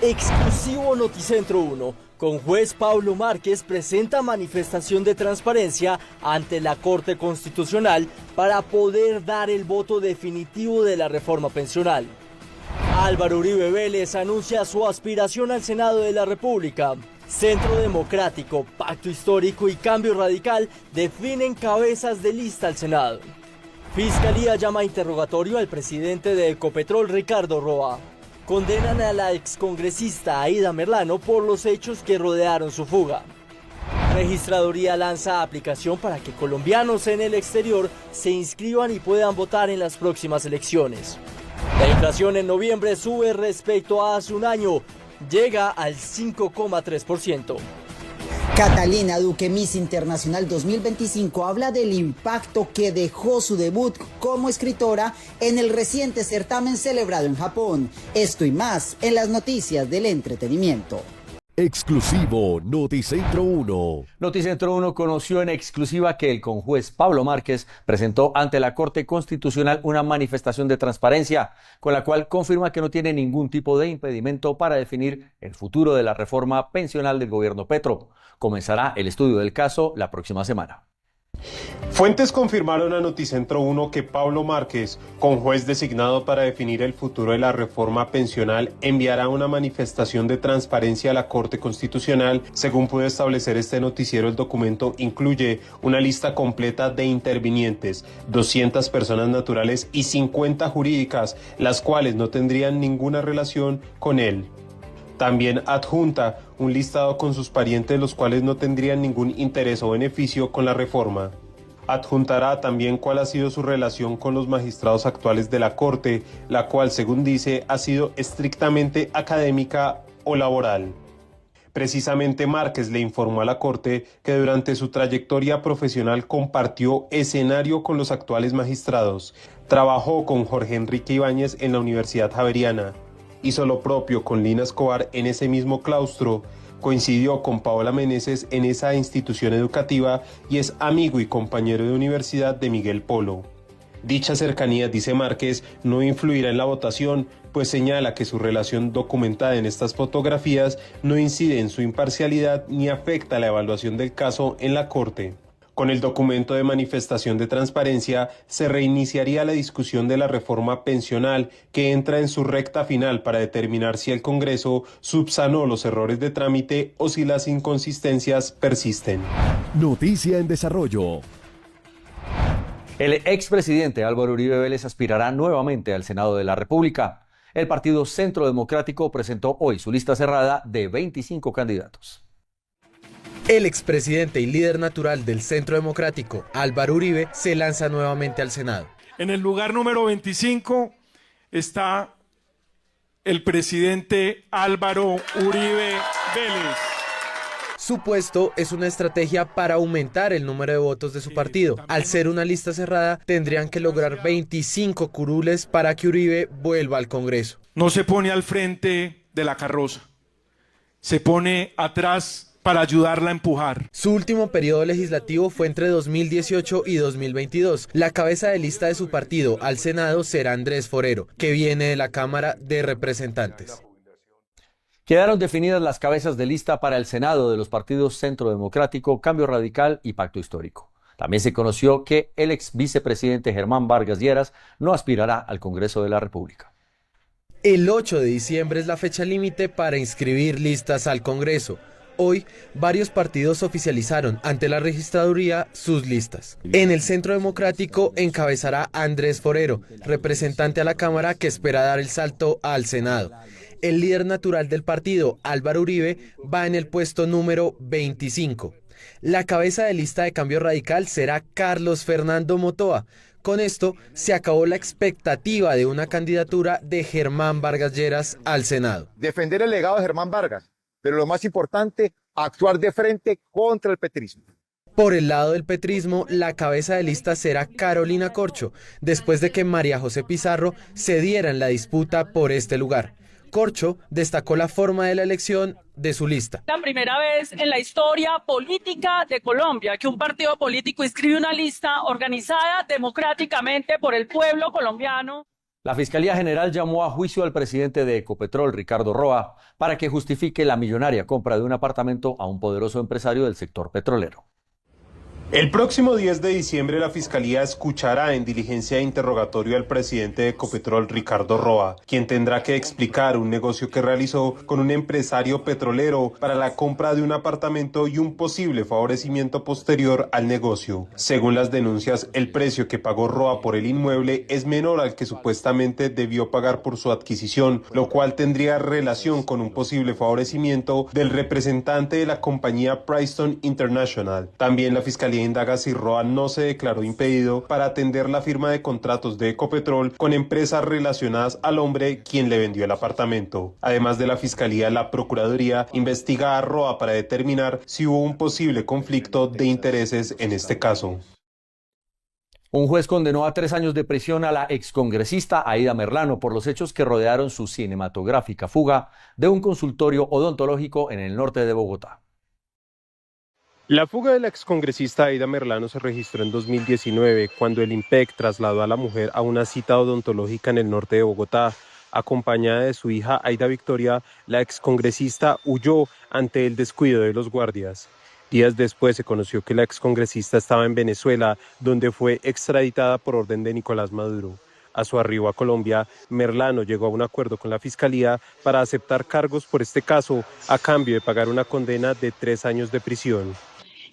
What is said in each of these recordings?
Exclusivo Noticentro 1, con juez Pablo Márquez presenta manifestación de transparencia ante la Corte Constitucional para poder dar el voto definitivo de la reforma pensional. Álvaro Uribe Vélez anuncia su aspiración al Senado de la República. Centro Democrático, Pacto Histórico y Cambio Radical definen cabezas de lista al Senado. Fiscalía llama a interrogatorio al presidente de Ecopetrol, Ricardo Roa. Condenan a la excongresista Aida Merlano por los hechos que rodearon su fuga. Registraduría lanza aplicación para que colombianos en el exterior se inscriban y puedan votar en las próximas elecciones. La inflación en noviembre sube respecto a hace un año, llega al 5,3%. Catalina Duque, Miss Internacional 2025, habla del impacto que dejó su debut como escritora en el reciente certamen celebrado en Japón. Esto y más en las noticias del entretenimiento. Exclusivo Noticentro 1. Noticentro 1 conoció en exclusiva que el conjuez Pablo Márquez presentó ante la Corte Constitucional una manifestación de transparencia, con la cual confirma que no tiene ningún tipo de impedimento para definir el futuro de la reforma pensional del gobierno Petro. Comenzará el estudio del caso la próxima semana. Fuentes confirmaron a Noticentro 1 que Pablo Márquez, conjuez designado para definir el futuro de la reforma pensional, enviará una manifestación de transparencia a la Corte Constitucional. Según pudo establecer este noticiero, el documento incluye una lista completa de intervinientes, 200 personas naturales y 50 jurídicas, las cuales no tendrían ninguna relación con él. También adjunta un listado con sus parientes, los cuales no tendrían ningún interés o beneficio con la reforma. Adjuntará también cuál ha sido su relación con los magistrados actuales de la Corte, la cual, según dice, ha sido estrictamente académica o laboral. Precisamente Márquez le informó a la Corte que durante su trayectoria profesional compartió escenario con los actuales magistrados. Trabajó con Jorge Enrique Ibáñez en la Universidad Javeriana. Hizo lo propio con Lina Escobar en ese mismo claustro, coincidió con Paola Meneses en esa institución educativa y es amigo y compañero de universidad de Miguel Polo. Dicha cercanía, dice Márquez, no influirá en la votación, pues señala que su relación documentada en estas fotografías no incide en su imparcialidad ni afecta la evaluación del caso en la Corte. Con el documento de manifestación de transparencia se reiniciaría la discusión de la reforma pensional que entra en su recta final para determinar si el Congreso subsanó los errores de trámite o si las inconsistencias persisten. Noticia en desarrollo. El expresidente Álvaro Uribe Vélez aspirará nuevamente al Senado de la República. El Partido Centro Democrático presentó hoy su lista cerrada de 25 candidatos. El expresidente y líder natural del Centro Democrático, Álvaro Uribe, se lanza nuevamente al Senado. En el lugar número 25 está el presidente Álvaro Uribe Vélez. Su puesto es una estrategia para aumentar el número de votos de su partido. Al ser una lista cerrada, tendrían que lograr 25 curules para que Uribe vuelva al Congreso. No se pone al frente de la carroza, se pone atrás para ayudarla a empujar. Su último periodo legislativo fue entre 2018 y 2022. La cabeza de lista de su partido al Senado será Andrés Forero, que viene de la Cámara de Representantes. Quedaron definidas las cabezas de lista para el Senado de los partidos Centro Democrático, Cambio Radical y Pacto Histórico. También se conoció que el ex vicepresidente Germán Vargas Lleras no aspirará al Congreso de la República. El 8 de diciembre es la fecha límite para inscribir listas al Congreso. Hoy, varios partidos oficializaron ante la registraduría sus listas. En el Centro Democrático encabezará a Andrés Forero, representante a la Cámara que espera dar el salto al Senado. El líder natural del partido, Álvaro Uribe, va en el puesto número 25. La cabeza de lista de Cambio Radical será Carlos Fernando Motoa. Con esto se acabó la expectativa de una candidatura de Germán Vargas Lleras al Senado. Defender el legado de Germán Vargas, pero lo más importante, actuar de frente contra el petrismo. Por el lado del petrismo, la cabeza de lista será Carolina Corcho, después de que María José Pizarro cediera en la disputa por este lugar. Corcho destacó la forma de la elección de su lista. La primera vez en la historia política de Colombia que un partido político inscribe una lista organizada democráticamente por el pueblo colombiano. La Fiscalía General llamó a juicio al presidente de Ecopetrol, Ricardo Roa, para que justifique la millonaria compra de un apartamento a un poderoso empresario del sector petrolero. El próximo 10 de diciembre la Fiscalía escuchará en diligencia de interrogatorio al presidente de Ecopetrol, Ricardo Roa, quien tendrá que explicar un negocio que realizó con un empresario petrolero para la compra de un apartamento y un posible favorecimiento posterior al negocio. Según las denuncias, el precio que pagó Roa por el inmueble es menor al que supuestamente debió pagar por su adquisición, lo cual tendría relación con un posible favorecimiento del representante de la compañía Pryston International. También la Fiscalía indaga si Roa no se declaró impedido para atender la firma de contratos de Ecopetrol con empresas relacionadas al hombre quien le vendió el apartamento. Además de la Fiscalía, la Procuraduría investiga a Roa para determinar si hubo un posible conflicto de intereses en este caso. Un juez condenó a 3 años de prisión a la excongresista Aida Merlano por los hechos que rodearon su cinematográfica fuga de un consultorio odontológico en el norte de Bogotá. La fuga de la excongresista Aida Merlano se registró en 2019, cuando el IMPEC trasladó a la mujer a una cita odontológica en el norte de Bogotá. Acompañada de su hija Aida Victoria, la excongresista huyó ante el descuido de los guardias. Días después se conoció que la excongresista estaba en Venezuela, donde fue extraditada por orden de Nicolás Maduro. A su arribo a Colombia, Merlano llegó a un acuerdo con la Fiscalía para aceptar cargos por este caso, a cambio de pagar una condena de 3 años de prisión.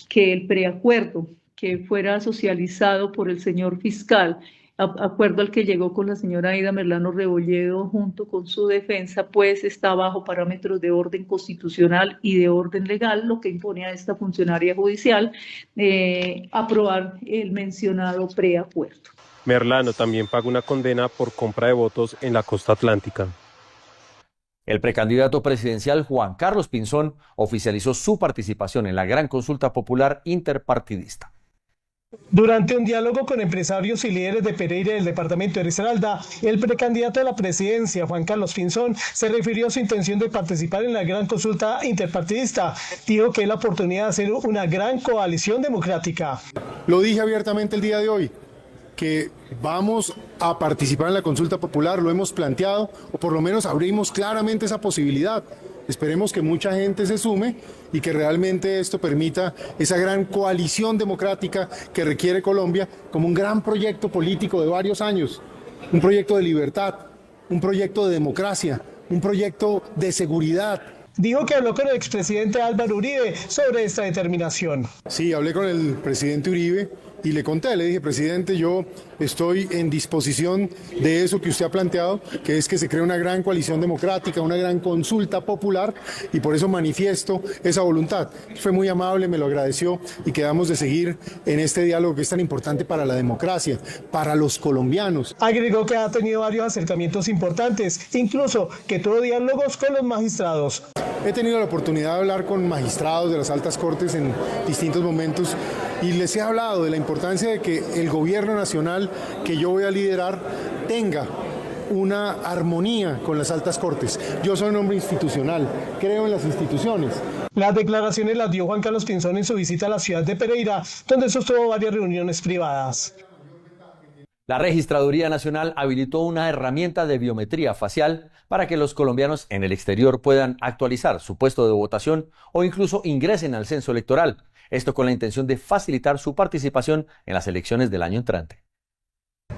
Que el preacuerdo que fuera socializado por el señor fiscal, acuerdo al que llegó con la señora Aida Merlano Rebolledo junto con su defensa, pues está bajo parámetros de orden constitucional y de orden legal, lo que impone a esta funcionaria judicial aprobar el mencionado preacuerdo. Merlano también paga una condena por compra de votos en la costa atlántica. El precandidato presidencial Juan Carlos Pinzón oficializó su participación en la gran consulta popular interpartidista. Durante un diálogo con empresarios y líderes de Pereira y del departamento de Risaralda, el precandidato a la presidencia, Juan Carlos Pinzón, se refirió a su intención de participar en la gran consulta interpartidista. Dijo que es la oportunidad de hacer una gran coalición democrática. Lo dije abiertamente el día de hoy, que vamos a participar en la consulta popular, lo hemos planteado, o por lo menos abrimos claramente esa posibilidad. Esperemos que mucha gente se sume y que realmente esto permita esa gran coalición democrática que requiere Colombia como un gran proyecto político de varios años, un proyecto de libertad, un proyecto de democracia, un proyecto de seguridad. Dijo que habló con el expresidente Álvaro Uribe sobre esta determinación. Sí, hablé con el presidente Uribe y le conté, le dije, presidente, yo estoy en disposición de eso que usted ha planteado, que es que se cree una gran coalición democrática, una gran consulta popular, y por eso manifiesto esa voluntad. Fue muy amable, me lo agradeció y quedamos de seguir en este diálogo que es tan importante para la democracia, para los colombianos. Agregó que ha tenido varios acercamientos importantes, incluso que tuvo diálogos con los magistrados. He tenido la oportunidad de hablar con magistrados de las altas cortes en distintos momentos y les he hablado de la importancia de que el gobierno nacional que yo voy a liderar tenga una armonía con las altas cortes. Yo soy un hombre institucional, creo en las instituciones. Las declaraciones las dio Juan Carlos Pinzón en su visita a la ciudad de Pereira, donde sostuvo varias reuniones privadas. La Registraduría Nacional habilitó una herramienta de biometría facial para que los colombianos en el exterior puedan actualizar su puesto de votación o incluso ingresen al censo electoral. Esto con la intención de facilitar su participación en las elecciones del año entrante.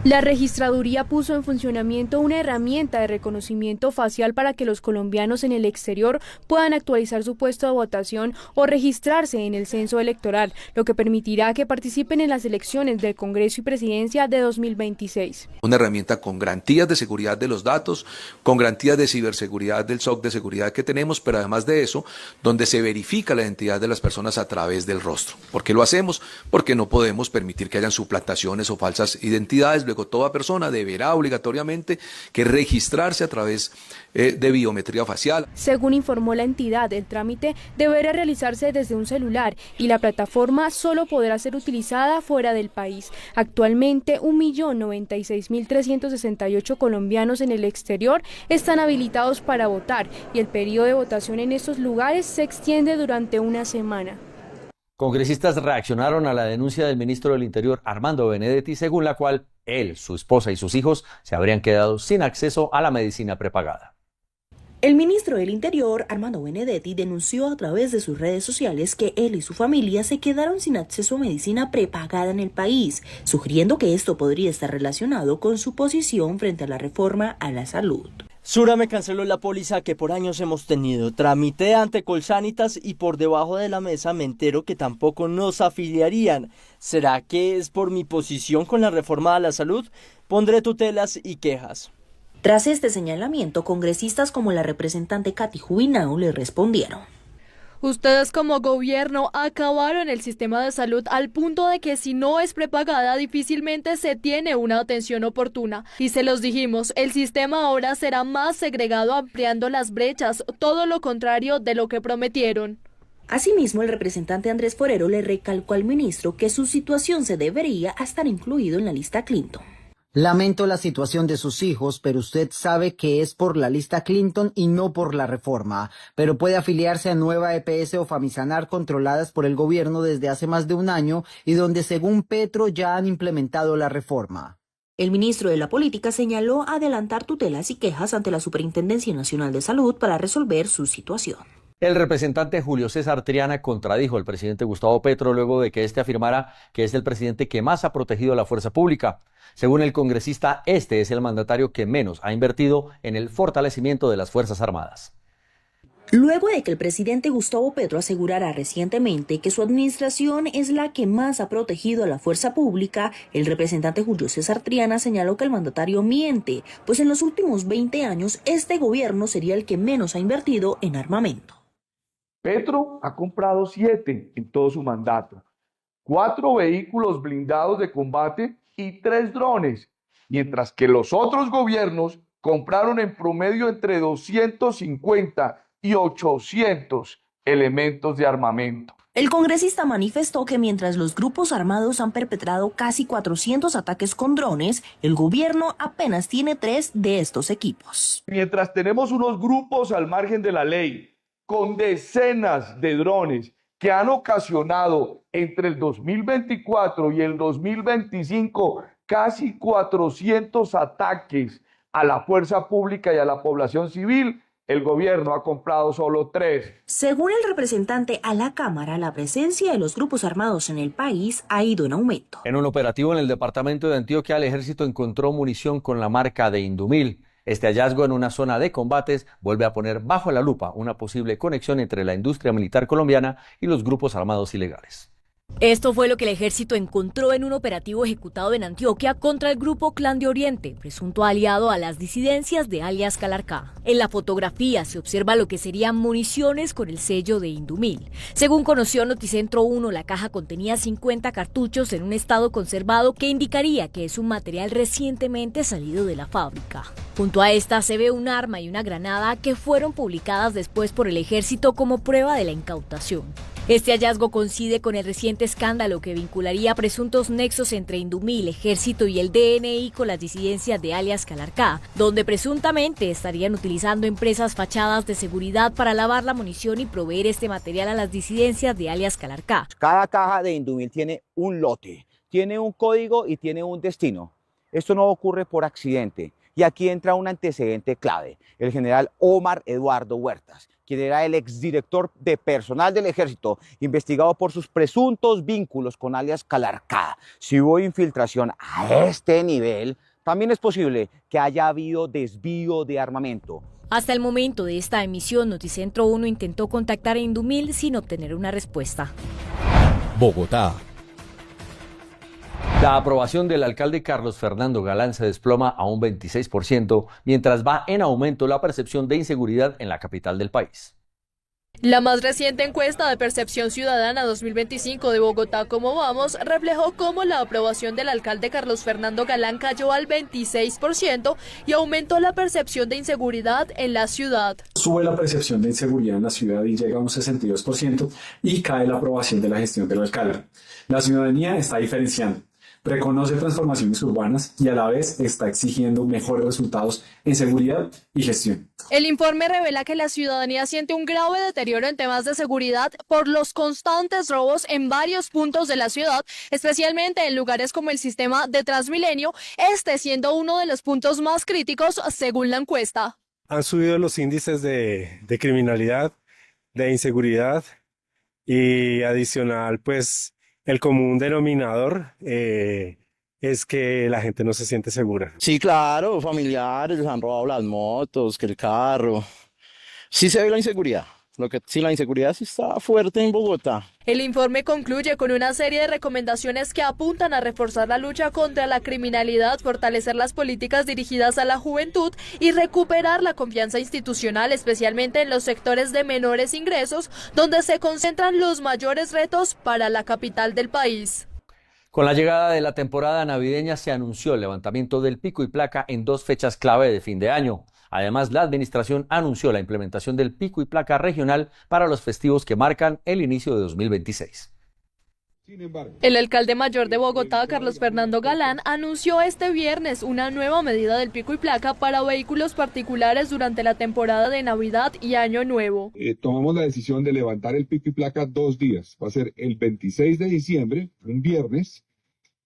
La registraduría puso en funcionamiento una herramienta de reconocimiento facial para que los colombianos en el exterior puedan actualizar su puesto de votación o registrarse en el censo electoral, lo que permitirá que participen en las elecciones del Congreso y Presidencia de 2026. Una herramienta con garantías de seguridad de los datos, con garantías de ciberseguridad del SOC de seguridad que tenemos, pero además de eso, donde se verifica la identidad de las personas a través del rostro. ¿Por qué lo hacemos? Porque no podemos permitir que hayan suplantaciones o falsas identidades. Luego toda persona deberá obligatoriamente que registrarse a través de biometría facial. Según informó la entidad, el trámite deberá realizarse desde un celular y la plataforma solo podrá ser utilizada fuera del país. Actualmente 1.096.368 colombianos en el exterior están habilitados para votar y el periodo de votación en estos lugares se extiende durante una semana. Congresistas reaccionaron a la denuncia del ministro del Interior, Armando Benedetti, según la cual Él, su esposa y sus hijos se habrían quedado sin acceso a la medicina prepagada. El ministro del Interior, Armando Benedetti, denunció a través de sus redes sociales que él y su familia se quedaron sin acceso a medicina prepagada en el país, sugiriendo que esto podría estar relacionado con su posición frente a la reforma a la salud. Sura me canceló la póliza que por años hemos tenido. Tramité ante Colsanitas y por debajo de la mesa me entero que tampoco nos afiliarían. ¿Será que es por mi posición con la reforma a la salud? Pondré tutelas y quejas. Tras este señalamiento, congresistas como la representante Katy Jubinao le respondieron. Ustedes como gobierno acabaron el sistema de salud al punto de que si no es prepagada difícilmente se tiene una atención oportuna. Y se los dijimos, el sistema ahora será más segregado ampliando las brechas, todo lo contrario de lo que prometieron. Asimismo, el representante Andrés Forero le recalcó al ministro que su situación se debería estar incluido en la lista Clinton. Lamento la situación de sus hijos, pero usted sabe que es por la lista Clinton y no por la reforma. Pero puede afiliarse a Nueva EPS o Famisanar, controladas por el gobierno desde hace más de un año y donde según Petro ya han implementado la reforma. El ministro de la Política señaló adelantar tutelas y quejas ante la Superintendencia Nacional de Salud para resolver su situación. El representante Julio César Triana contradijo al presidente Gustavo Petro luego de que este afirmara que es el presidente que más ha protegido a la fuerza pública. Según el congresista, este es el mandatario que menos ha invertido en el fortalecimiento de las Fuerzas Armadas. Luego de que el presidente Gustavo Petro asegurara recientemente que su administración es la que más ha protegido a la fuerza pública, el representante Julio César Triana señaló que el mandatario miente, pues en los últimos 20 años este gobierno sería el que menos ha invertido en armamento. Petro ha comprado 7 en todo su mandato, 4 vehículos blindados de combate y 3 drones, mientras que los otros gobiernos compraron en promedio entre 250 y 800 elementos de armamento. El congresista manifestó que mientras los grupos armados han perpetrado casi 400 ataques con drones, el gobierno apenas tiene 3 de estos equipos. Mientras tenemos unos grupos al margen de la ley, con decenas de drones que han ocasionado entre el 2024 y el 2025 casi 400 ataques a la fuerza pública y a la población civil, el gobierno ha comprado solo 3. Según el representante a la Cámara, la presencia de los grupos armados en el país ha ido en aumento. En un operativo en el departamento de Antioquia, el ejército encontró munición con la marca de Indumil. Este hallazgo en una zona de combates vuelve a poner bajo la lupa una posible conexión entre la industria militar colombiana y los grupos armados ilegales. Esto fue lo que el ejército encontró en un operativo ejecutado en Antioquia contra el grupo Clan de Oriente, presunto aliado a las disidencias de alias Calarcá. En la fotografía se observa lo que serían municiones con el sello de Indumil. Según conoció Noticentro 1, la caja contenía 50 cartuchos en un estado conservado que indicaría que es un material recientemente salido de la fábrica. Junto a esta se ve un arma y una granada que fueron publicadas después por el ejército como prueba de la incautación. Este hallazgo coincide con el reciente escándalo que vincularía presuntos nexos entre Indumil, Ejército y el DNI con las disidencias de alias Calarcá, donde presuntamente estarían utilizando empresas fachadas de seguridad para lavar la munición y proveer este material a las disidencias de alias Calarcá. Cada caja de Indumil tiene un lote, tiene un código y tiene un destino. Esto no ocurre por accidente. Y aquí entra un antecedente clave, el general Omar Eduardo Huertas, quien era el exdirector de personal del ejército, investigado por sus presuntos vínculos con alias Calarcá. Si hubo infiltración a este nivel, también es posible que haya habido desvío de armamento. Hasta el momento de esta emisión, Noticentro 1 intentó contactar a Indumil sin obtener una respuesta. Bogotá. La aprobación del alcalde Carlos Fernando Galán se desploma a un 26%, mientras va en aumento la percepción de inseguridad en la capital del país. La más reciente encuesta de Percepción Ciudadana 2025 de Bogotá Cómo Vamos reflejó cómo la aprobación del alcalde Carlos Fernando Galán cayó al 26% y aumentó la percepción de inseguridad en la ciudad. Sube la percepción de inseguridad en la ciudad y llega a un 62% y cae la aprobación de la gestión del alcalde. La ciudadanía está diferenciando. reconoce transformaciones urbanas y a la vez está exigiendo mejores resultados en seguridad y gestión. El informe revela que la ciudadanía siente un grave deterioro en temas de seguridad por los constantes robos en varios puntos de la ciudad, especialmente en lugares como el sistema de Transmilenio, este siendo uno de los puntos más críticos según la encuesta. Han subido los índices de criminalidad, de inseguridad y adicional, pues el común denominador es que la gente no se siente segura. Sí, claro, familiares, les han robado las motos, que el carro. Sí se ve la inseguridad. Sí, la inseguridad sí está fuerte en Bogotá. El informe concluye con una serie de recomendaciones que apuntan a reforzar la lucha contra la criminalidad, fortalecer las políticas dirigidas a la juventud y recuperar la confianza institucional, especialmente en los sectores de menores ingresos, donde se concentran los mayores retos para la capital del país. Con la llegada de la temporada navideña se anunció el levantamiento del pico y placa en 2 fechas clave de fin de año. Además, la administración anunció la implementación del pico y placa regional para los festivos que marcan el inicio de 2026. El alcalde mayor de Bogotá, Carlos Fernando Galán, anunció este viernes una nueva medida del pico y placa para vehículos particulares durante la temporada de Navidad y Año Nuevo. Tomamos la decisión de levantar el pico y placa 2 días. Va a ser el 26 de diciembre, un viernes,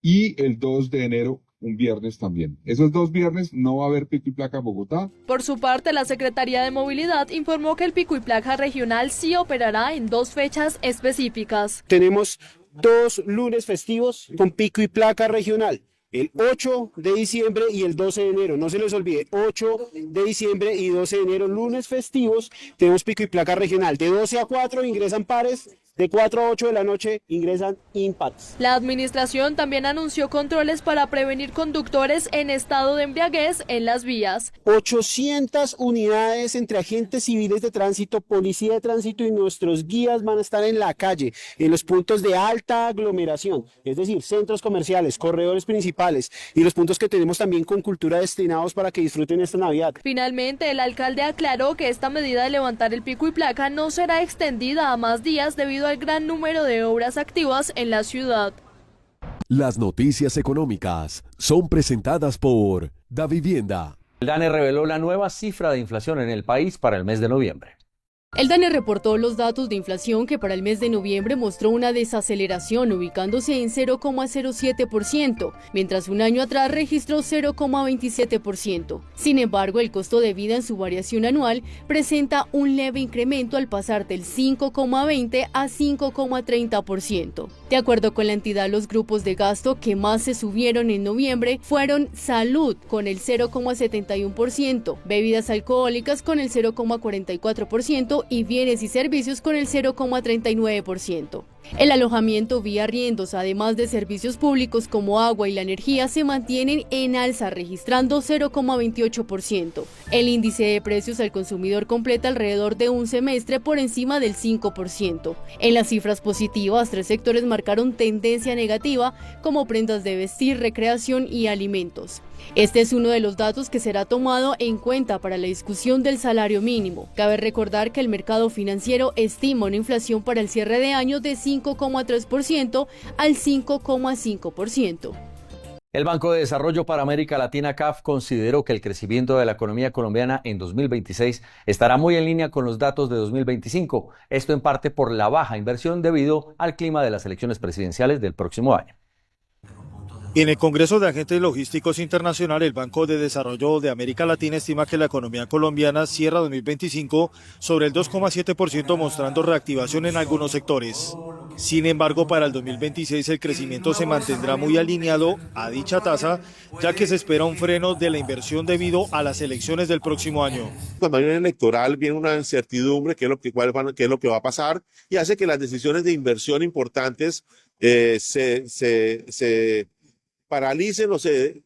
y el 2 de enero, un viernes también. Esos 2 viernes no va a haber pico y placa en Bogotá. Por su parte, la Secretaría de Movilidad informó que el pico y placa regional sí operará en 2 fechas específicas. Tenemos 2 lunes festivos con pico y placa regional. El 8 de diciembre y el 12 de enero. No se les olvide, 8 de diciembre y 12 de enero, lunes festivos, tenemos pico y placa regional. De 12 a 4 ingresan pares, de 4 a 8 de la noche ingresan impares. La administración también anunció controles para prevenir conductores en estado de embriaguez en las vías. 800 unidades entre agentes civiles de tránsito, policía de tránsito y nuestros guías van a estar en la calle, en los puntos de alta aglomeración, es decir, centros comerciales, corredores principales y los puntos que tenemos también con cultura destinados para que disfruten esta Navidad. Finalmente, el alcalde aclaró que esta medida de levantar el pico y placa no será extendida a más días debido al gran número de obras activas en la ciudad. Las noticias económicas son presentadas por Davivienda. El DANE reveló la nueva cifra de inflación en el país para el mes de noviembre. El DANE reportó los datos de inflación que para el mes de noviembre mostró una desaceleración ubicándose en 0,07%, mientras un año atrás registró 0,27%. Sin embargo, el costo de vida en su variación anual presenta un leve incremento al pasar del 5,20 a 5,30%. De acuerdo con la entidad, los grupos de gasto que más se subieron en noviembre fueron salud con el 0,71%, bebidas alcohólicas con el 0,44%, y bienes y servicios con el 0,39%. El alojamiento vía arriendos, además de servicios públicos como agua y la energía, se mantienen en alza, registrando 0,28%. El índice de precios al consumidor completa alrededor de un semestre por encima del 5%. En las cifras positivas, 3 sectores marcaron tendencia negativa, como prendas de vestir, recreación y alimentos. Este es uno de los datos que será tomado en cuenta para la discusión del salario mínimo. Cabe recordar que el mercado financiero estima una inflación para el cierre de año de 5,3% al 5,5%. El Banco de Desarrollo para América Latina, CAF, consideró que el crecimiento de la economía colombiana en 2026 estará muy en línea con los datos de 2025, esto en parte por la baja inversión debido al clima de las elecciones presidenciales del próximo año. En el Congreso de Agentes Logísticos Internacional, el Banco de Desarrollo de América Latina estima que la economía colombiana cierra 2025 sobre el 2,7%, mostrando reactivación en algunos sectores. Sin embargo, para el 2026 el crecimiento se mantendrá muy alineado a dicha tasa, ya que se espera un freno de la inversión debido a las elecciones del próximo año. Cuando hay un electoral viene una incertidumbre, qué es lo que va a pasar, y hace que las decisiones de inversión importantes se paralicen o se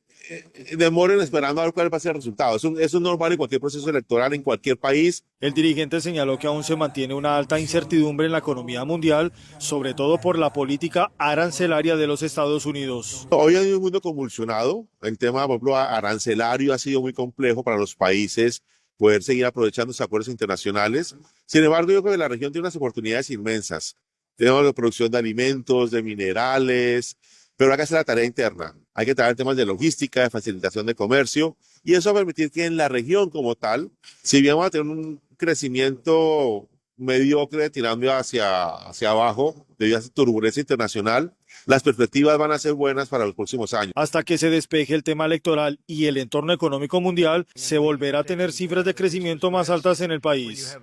demoren esperando a ver cuál va a ser el resultado. Eso es normal en cualquier proceso electoral, en cualquier país. El dirigente señaló que aún se mantiene una alta incertidumbre en la economía mundial, sobre todo por la política arancelaria de los Estados Unidos. Hoy hay un mundo convulsionado. El tema, por ejemplo, arancelario ha sido muy complejo para los países poder seguir aprovechando esos acuerdos internacionales. Sin embargo, yo creo que la región tiene unas oportunidades inmensas. Tenemos la producción de alimentos, de minerales, pero hay que hacer la tarea interna. Hay que tratar temas de logística, de facilitación de comercio, y eso va a permitir que en la región como tal, si bien vamos a tener un crecimiento mediocre tirando hacia abajo debido a esa turbulencia internacional, las perspectivas van a ser buenas para los próximos años. Hasta que se despeje el tema electoral y el entorno económico mundial, se volverá a tener cifras de crecimiento más altas en el país.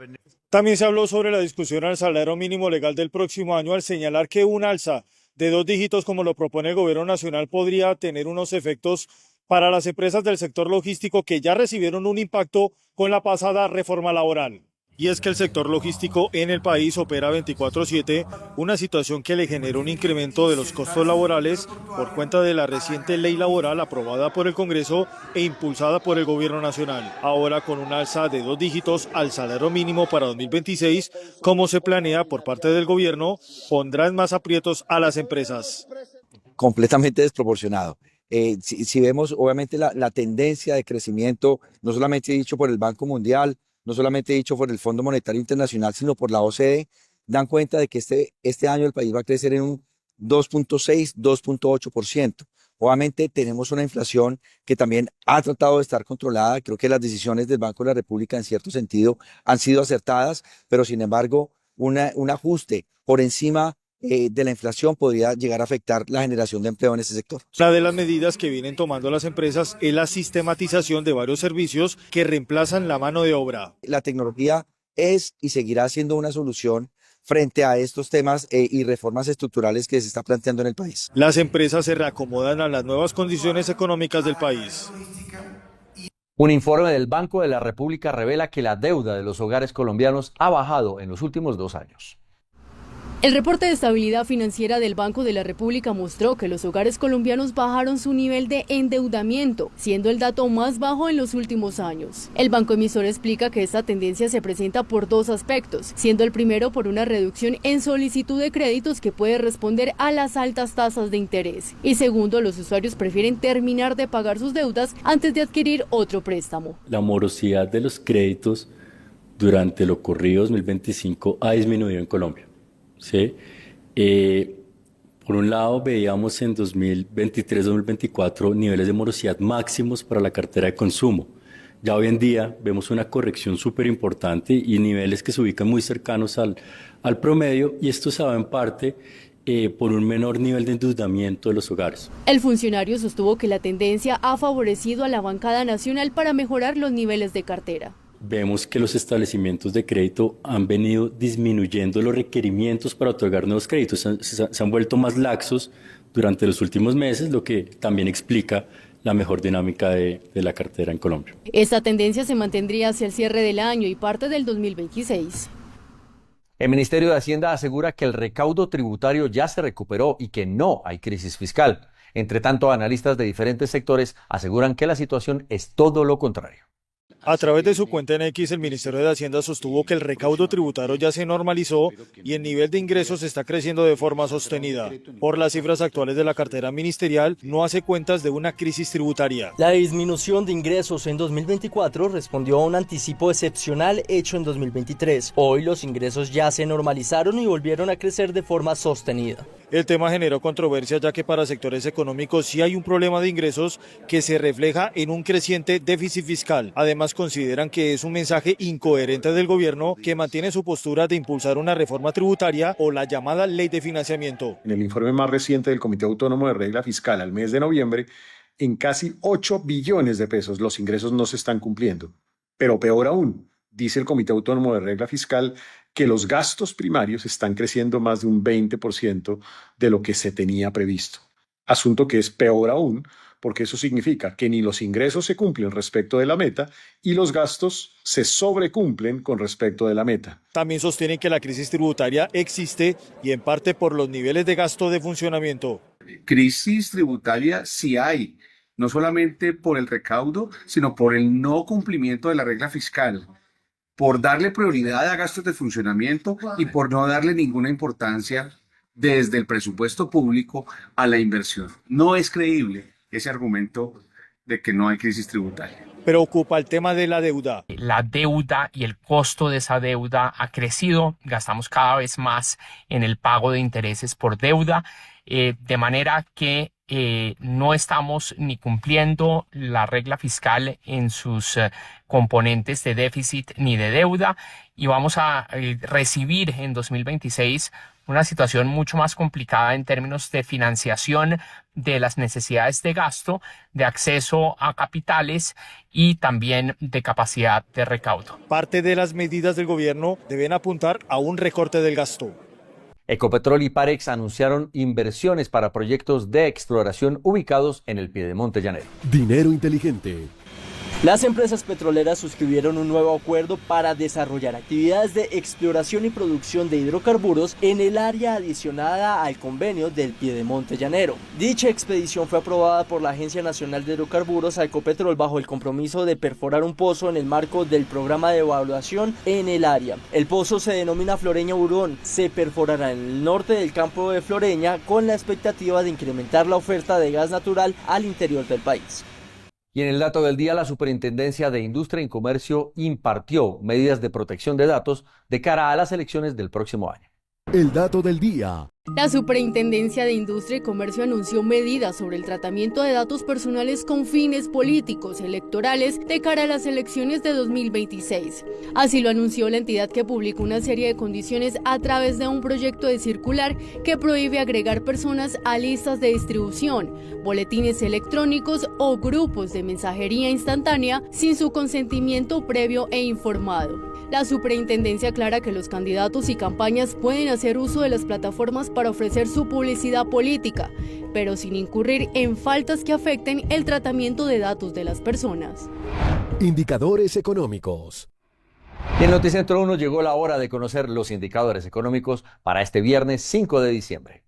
También se habló sobre la discusión al salario mínimo legal del próximo año al señalar que un alza de 2 dígitos como lo propone el gobierno nacional podría tener unos efectos para las empresas del sector logístico que ya recibieron un impacto con la pasada reforma laboral. Y es que el sector logístico en el país opera 24/7, una situación que le generó un incremento de los costos laborales por cuenta de la reciente ley laboral aprobada por el Congreso e impulsada por el gobierno nacional. Ahora con un alza de 2 dígitos al salario mínimo para 2026, como se planea por parte del gobierno, pondrán más aprietos a las empresas. Completamente desproporcionado. Si vemos obviamente la tendencia de crecimiento, no solamente dicho por el Banco Mundial, no solamente dicho por el Fondo Monetario Internacional, sino por la OCDE, dan cuenta de que este año el país va a crecer en un 2.6, 2.8%. Obviamente tenemos una inflación que también ha tratado de estar controlada. Creo que las decisiones del Banco de la República en cierto sentido han sido acertadas, pero sin embargo un ajuste por encima de la inflación podría llegar a afectar la generación de empleo en ese sector. Una de las medidas que vienen tomando las empresas es la sistematización de varios servicios que reemplazan la mano de obra. La tecnología es y seguirá siendo una solución frente a estos temas y reformas estructurales que se está planteando en el país. Las empresas se reacomodan a las nuevas condiciones económicas del país. Un informe del Banco de la República revela que la deuda de los hogares colombianos ha bajado en los últimos 2 años. El reporte de estabilidad financiera del Banco de la República mostró que los hogares colombianos bajaron su nivel de endeudamiento, siendo el dato más bajo en los últimos años. El banco emisor explica que esta tendencia se presenta por 2 aspectos, siendo el primero por una reducción en solicitud de créditos que puede responder a las altas tasas de interés. Y segundo, los usuarios prefieren terminar de pagar sus deudas antes de adquirir otro préstamo. La morosidad de los créditos durante lo ocurrido 2025 ha disminuido en Colombia. ¿Sí? Por un lado veíamos en 2023-2024 niveles de morosidad máximos para la cartera de consumo. Ya hoy en día vemos una corrección súper importante y niveles que se ubican muy cercanos al promedio, y esto se da en parte por un menor nivel de endeudamiento de los hogares. El funcionario sostuvo que la tendencia ha favorecido a la bancada nacional para mejorar los niveles de cartera. Vemos que los establecimientos de crédito han venido disminuyendo los requerimientos para otorgar nuevos créditos, se han vuelto más laxos durante los últimos meses, lo que también explica la mejor dinámica de la cartera en Colombia. Esta tendencia se mantendría hacia el cierre del año y parte del 2026. El Ministerio de Hacienda asegura que el recaudo tributario ya se recuperó y que no hay crisis fiscal. Entre tanto, analistas de diferentes sectores aseguran que la situación es todo lo contrario. A través de su cuenta en X, el Ministerio de Hacienda sostuvo que el recaudo tributario ya se normalizó y el nivel de ingresos está creciendo de forma sostenida. Por las cifras actuales de la cartera ministerial, no hace cuentas de una crisis tributaria. La disminución de ingresos en 2024 respondió a un anticipo excepcional hecho en 2023. Hoy los ingresos ya se normalizaron y volvieron a crecer de forma sostenida. El tema generó controversia ya que para sectores económicos sí hay un problema de ingresos que se refleja en un creciente déficit fiscal. Además, consideran que es un mensaje incoherente del gobierno que mantiene su postura de impulsar una reforma tributaria o la llamada ley de financiamiento. En el informe más reciente del Comité Autónomo de Regla Fiscal al mes de noviembre, en casi 8 billones de pesos los ingresos no se están cumpliendo. Pero peor aún, dice el Comité Autónomo de Regla Fiscal que los gastos primarios están creciendo más de un 20% de lo que se tenía previsto. Asunto que es peor aún, porque eso significa que ni los ingresos se cumplen respecto de la meta y los gastos se sobrecumplen con respecto de la meta. También sostienen que la crisis tributaria existe y en parte por los niveles de gasto de funcionamiento. Crisis tributaria sí hay, no solamente por el recaudo, sino por el no cumplimiento de la regla fiscal, por darle prioridad a gastos de funcionamiento y por no darle ninguna importancia desde el presupuesto público a la inversión. No es creíble ese argumento de que no hay crisis tributaria. Preocupa el tema de la deuda. La deuda y el costo de esa deuda ha crecido, gastamos cada vez más en el pago de intereses por deuda, de manera que no estamos ni cumpliendo la regla fiscal en sus componentes de déficit ni de deuda, y vamos a recibir en 2026 una situación mucho más complicada en términos de financiación de las necesidades de gasto, de acceso a capitales y también de capacidad de recaudo. Parte de las medidas del gobierno deben apuntar a un recorte del gasto. Ecopetrol y Parex anunciaron inversiones para proyectos de exploración ubicados en el Piedemonte Llanero. Dinero inteligente. Las empresas petroleras suscribieron un nuevo acuerdo para desarrollar actividades de exploración y producción de hidrocarburos en el área adicionada al convenio del Piedemonte Llanero. Dicha expedición fue aprobada por la Agencia Nacional de Hidrocarburos, Ecopetrol, bajo el compromiso de perforar un pozo en el marco del programa de evaluación en el área. El pozo se denomina Floreña Hurón, se perforará en el norte del campo de Floreña con la expectativa de incrementar la oferta de gas natural al interior del país. Y en el dato del día, la Superintendencia de Industria y Comercio impartió medidas de protección de datos de cara a las elecciones del próximo año. El dato del día. La Superintendencia de Industria y Comercio anunció medidas sobre el tratamiento de datos personales con fines políticos electorales de cara a las elecciones de 2026. Así lo anunció la entidad, que publicó una serie de condiciones a través de un proyecto de circular que prohíbe agregar personas a listas de distribución, boletines electrónicos o grupos de mensajería instantánea sin su consentimiento previo e informado. La superintendencia aclara que los candidatos y campañas pueden hacer uso de las plataformas para ofrecer su publicidad política, pero sin incurrir en faltas que afecten el tratamiento de datos de las personas. Indicadores económicos. Y en Noticentro 1 llegó la hora de conocer los indicadores económicos para este viernes 5 de diciembre.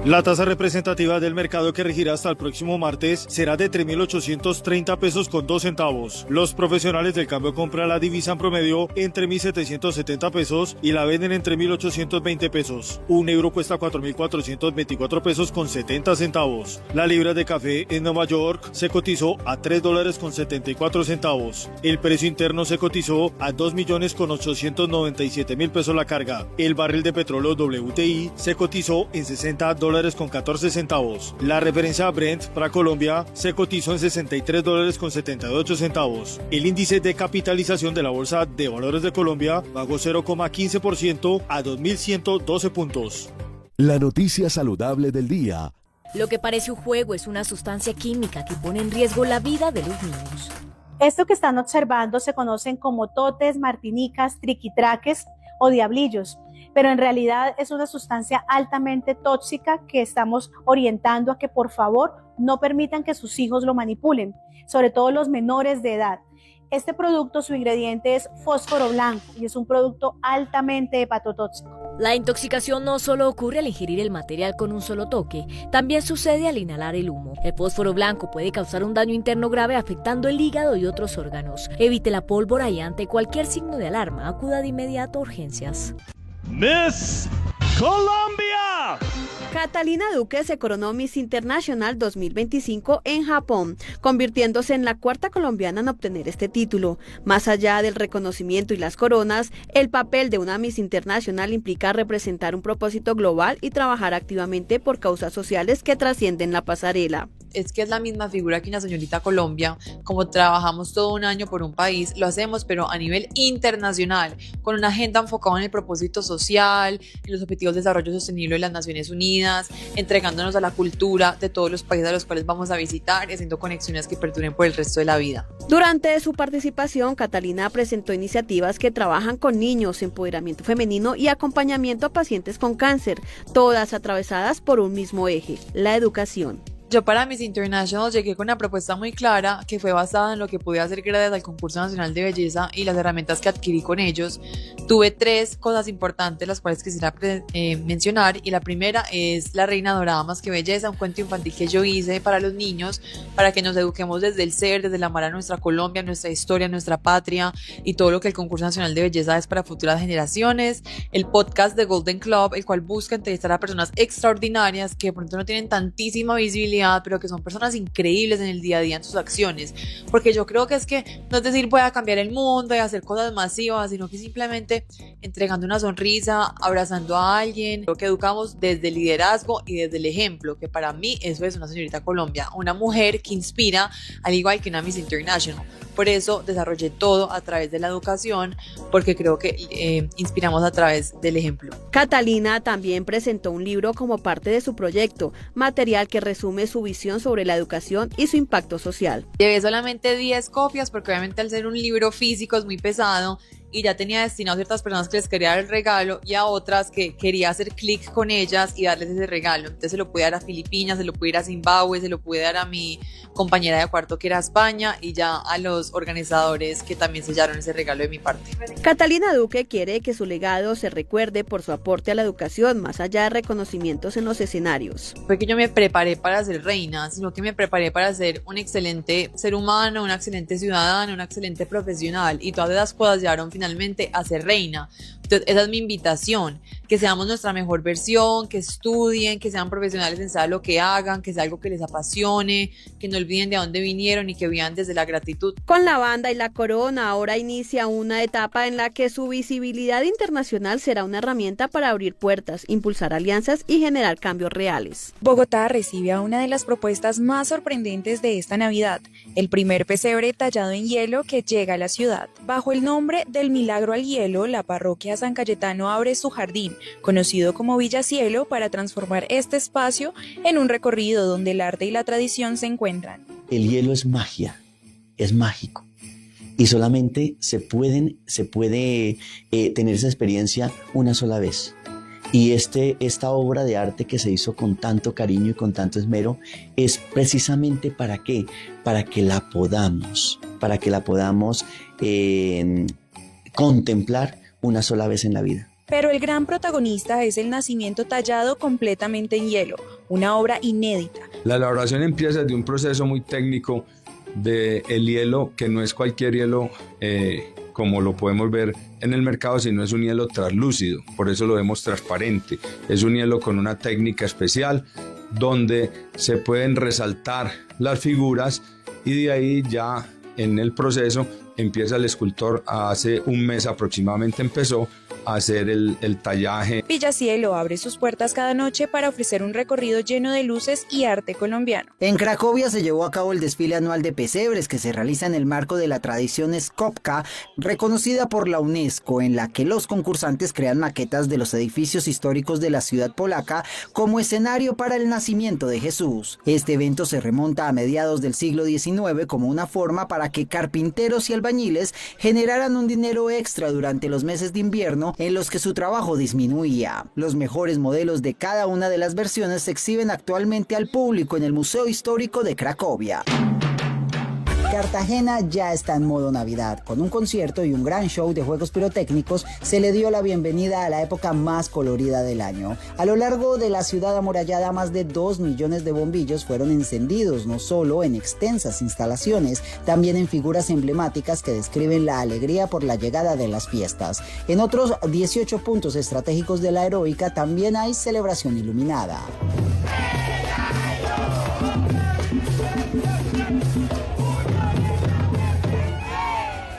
La tasa representativa del mercado, que regirá hasta el próximo martes, será de 3.830 pesos con 2 centavos. Los profesionales del cambio compran la divisa en promedio en 3.770 pesos y la venden en 3.820 pesos. Un euro cuesta 4.424 pesos con 70 centavos. La libra de café en Nueva York se cotizó a $3 con 74 centavos. El precio interno se cotizó a 2.897.000 pesos la carga. El barril de petróleo WTI se cotizó en $60 con 14 centavos. La referencia Brent para Colombia se cotizó en $63 con 78 centavos. El índice de capitalización de la Bolsa de Valores de Colombia bajó 0,15% a 2.112 puntos. La noticia saludable del día. Lo que parece un juego es una sustancia química que pone en riesgo la vida de los niños. Esto que están observando se conocen como totes, martinicas, triquitraques o diablillos, pero en realidad es una sustancia altamente tóxica que estamos orientando a que por favor no permitan que sus hijos lo manipulen, sobre todo los menores de edad. Este producto, su ingrediente es fósforo blanco y es un producto altamente hepatotóxico. La intoxicación no solo ocurre al ingerir el material con un solo toque, también sucede al inhalar el humo. El fósforo blanco puede causar un daño interno grave afectando el hígado y otros órganos. Evite la pólvora y ante cualquier signo de alarma, acuda de inmediato a urgencias. Miss Colombia. Catalina Duque se coronó Miss International 2025 en Japón, convirtiéndose en la cuarta colombiana en obtener este título. Más allá del reconocimiento y las coronas, el papel de una Miss International implica representar un propósito global y trabajar activamente por causas sociales que trascienden la pasarela. Es que es la misma figura que una señorita Colombia. Como trabajamos todo un año por un país, lo hacemos pero a nivel internacional, con una agenda enfocada en el propósito social, en los objetivos de desarrollo sostenible de las Naciones Unidas, entregándonos a la cultura de todos los países a los cuales vamos a visitar y haciendo conexiones que perduren por el resto de la vida. Durante su participación, Catalina presentó iniciativas que trabajan con niños, empoderamiento femenino y acompañamiento a pacientes con cáncer, todas atravesadas por un mismo eje, la educación. Yo para Miss International llegué con una propuesta muy clara que fue basada en lo que pude hacer gracias al Concurso Nacional de Belleza y las herramientas que adquirí con ellos. Tuve 3 cosas importantes las cuales quisiera mencionar, y la primera es La Reina Dorada Más que Belleza, un cuento infantil que yo hice para los niños, para que nos eduquemos desde el ser, desde el amar a nuestra Colombia, nuestra historia, nuestra patria y todo lo que el Concurso Nacional de Belleza es para futuras generaciones. El podcast de Golden Club, el cual busca entrevistar a personas extraordinarias que de pronto no tienen tantísima visibilidad comunidad, pero que son personas increíbles en el día a día en sus acciones, porque yo creo que no es decir voy a cambiar el mundo y hacer cosas masivas, sino que simplemente entregando una sonrisa, abrazando a alguien. Creo que educamos desde el liderazgo y desde el ejemplo, que para mí eso es una señorita Colombia, una mujer que inspira, al igual que una Miss International. Por eso desarrollé todo a través de la educación, porque creo que inspiramos a través del ejemplo. Catalina también presentó un libro como parte de su proyecto, material que resume su visión sobre la educación y su impacto social. Llevé solamente 10 copias porque obviamente al ser un libro físico es muy pesado y ya tenía destinado a ciertas personas que les quería dar el regalo y a otras que quería hacer clic con ellas y darles ese regalo. Entonces se lo pude dar a Filipinas, se lo pude dar a Zimbabue, se lo pude dar a mi compañera de cuarto que era España y ya a los organizadores que también sellaron ese regalo de mi parte. Catalina Duque quiere que su legado se recuerde por su aporte a la educación, más allá de reconocimientos en los escenarios. Fue que yo me preparé para ser reina, sino que me preparé para ser un excelente ser humano, una excelente ciudadana, una excelente profesional, y todas esas cosas llevaron finalmente a ser reina. Entonces esa es mi invitación, que seamos nuestra mejor versión, que estudien, que sean profesionales en saber lo que hagan, que sea algo que les apasione, que no olviden de dónde vinieron y que vivan desde la gratitud. Con la banda y la corona ahora inicia una etapa en la que su visibilidad internacional será una herramienta para abrir puertas, impulsar alianzas y generar cambios reales. Bogotá recibe a una de las propuestas más sorprendentes de esta Navidad, el primer pesebre tallado en hielo que llega a la ciudad. Bajo el nombre del Milagro al Hielo, la parroquia San Cayetano abre su jardín, conocido como Villa Cielo, para transformar este espacio en un recorrido donde el arte y la tradición se encuentran. El hielo es magia, es mágico, y solamente se puede tener esa experiencia una sola vez. Y esta obra de arte que se hizo con tanto cariño y con tanto esmero es precisamente ¿para qué? Para que la podamos contemplar una sola vez en la vida. Pero el gran protagonista es el nacimiento tallado completamente en hielo, una obra inédita. La elaboración empieza de un proceso muy técnico del hielo, que no es cualquier hielo como lo podemos ver en el mercado, sino es un hielo translúcido, por eso lo vemos transparente. Es un hielo con una técnica especial donde se pueden resaltar las figuras, y de ahí ya en el proceso empieza el escultor, hace un mes aproximadamente empezó a hacer el tallaje. Villa Cielo abre sus puertas cada noche para ofrecer un recorrido lleno de luces y arte colombiano. En Cracovia se llevó a cabo el desfile anual de pesebres, que se realiza en el marco de la tradición Skopka, reconocida por la UNESCO, en la que los concursantes crean maquetas de los edificios históricos de la ciudad polaca como escenario para el nacimiento de Jesús. Este evento se remonta a mediados del siglo XIX como una forma para que carpinteros y albañiles generaran un dinero extra durante los meses de invierno en los que su trabajo disminuía. Los mejores modelos de cada una de las versiones se exhiben actualmente al público en el Museo Histórico de Cracovia. Cartagena ya está en modo Navidad. Con un concierto y un gran show de juegos pirotécnicos se le dio la bienvenida a la época más colorida del año. A lo largo de la ciudad amurallada, más de 2 millones de bombillos fueron encendidos, no solo en extensas instalaciones, también en figuras emblemáticas que describen la alegría por la llegada de las fiestas. En otros 18 puntos estratégicos de la Heroica también hay celebración iluminada.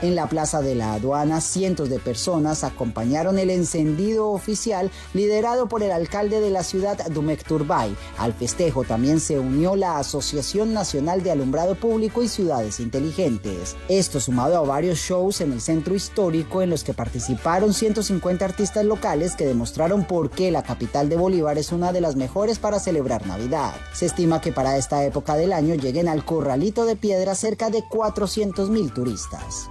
En la Plaza de la Aduana, cientos de personas acompañaron el encendido oficial liderado por el alcalde de la ciudad, Dumek Turbay. Al festejo también se unió la Asociación Nacional de Alumbrado Público y Ciudades Inteligentes. Esto sumado a varios shows en el centro histórico en los que participaron 150 artistas locales que demostraron por qué la capital de Bolívar es una de las mejores para celebrar Navidad. Se estima que para esta época del año lleguen al Corralito de Piedra cerca de 400.000 turistas.